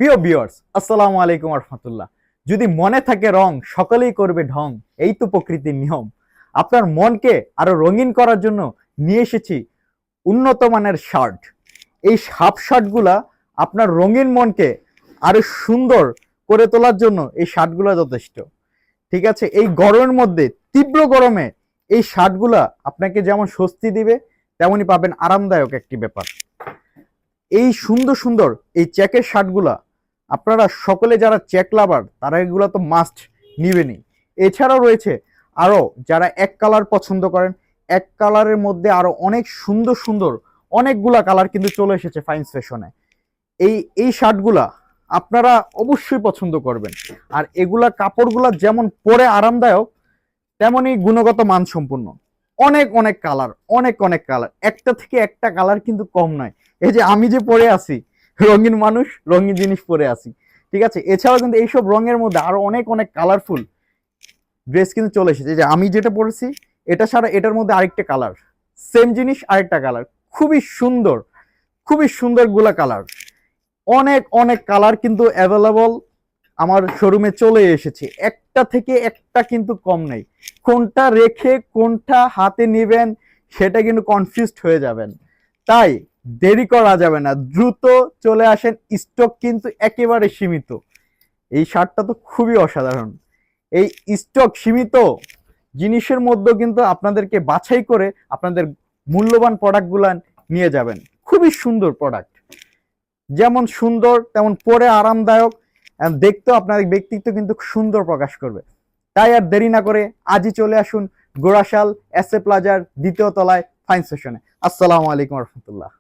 প্রিয় ভিউয়ার্স, আসসালামু আলাইকুম রহমতুল্লাহ। যদি মনে থাকে রং, সকলেই করবে ঢং, এই তো প্রকৃতির নিয়ম। আপনার মনকে আরো রঙিন করার জন্য নিয়ে এসেছি উন্নত মানের শার্ট। এই হাফ শার্টগুলা আপনার রঙিন মনকে আরো সুন্দর করে তোলার জন্য এই শার্টগুলো যথেষ্ট। ঠিক আছে, এই গরমের মধ্যে, তীব্র গরমে এই শার্টগুলা আপনাকে যেমন স্বস্তি দিবে, তেমনই পাবেন আরামদায়ক একটি ব্যাপার। এই সুন্দর সুন্দর এই চেকের শার্টগুলা আপনারা সকলে যারা চেক লাভার তারা এগুলো তো মাস্ট নিবেনই। এছাড়াও রয়েছে আরো যারা এক কালার পছন্দ করেন, এক কালারের মধ্যে আরো অনেক সুন্দর সুন্দর অনেকগুলা কালার কিন্তু চলে এসেছে ফাইন ফ্যাশনে। এই শার্টগুলা আপনারা অবশ্যই পছন্দ করবেন। আর এগুলা কাপড়গুলা যেমন পরে আরামদায়ক, তেমনই গুণগত মানসম্পন্ন। অনেক অনেক কালার, অনেক অনেক কালার, একটা থেকে একটা কালার কিন্তু কম নয়। এই যে আমি যে পরে আছি, রঙিন মানুষ, রঙিন জিনিস পরে আছি। ঠিক আছে, এছাড়াও কিন্তু এইসব রঙের মধ্যে আরো অনেক অনেক কালারফুল ড্রেস কিন্তু চলে এসেছে। যে আমি যেটা পরেছি এটা ছাড়া এটার মধ্যে আরেকটা কালার, সেম জিনিস আরেকটা কালার, খুবই সুন্দর, খুবই সুন্দর গুলা কালার। অনেক অনেক কালার কিন্তু অ্যাভেলেবল আমার শোরুমে চলে এসেছে। একটা থেকে একটা কিন্তু কম নেই। কোনটা রেখে কোনটা হাতে নেবেন সেটা কিন্তু কনফিউজড হয়ে যাবেন। তাই দেরি করা যাবে না, দ্রুত চলে আসেন। স্টক কিন্তু একেবারে সীমিত। এই শার্টটা তো খুবই অসাধারণ। এই স্টক সীমিত জিনিসের মধ্যে কিন্তু আপনাদেরকে বাছাই করে আপনাদের মূল্যবান প্রোডাক্টগুলো নিয়ে যাবেন। খুবই সুন্দর প্রোডাক্ট, যেমন সুন্দর তেমন পরে আরামদায়ক, দেখতেও আপনার ব্যক্তিত্ব কিন্তু সুন্দর প্রকাশ করবে। তাই আর দেরি না করে আজই চলে আসুন গোড়াশাল এস এ প্লাজার দ্বিতীয় তলায় ফাইন সেশনে। আসসালামু আলাইকুম রহমতুল্লাহ।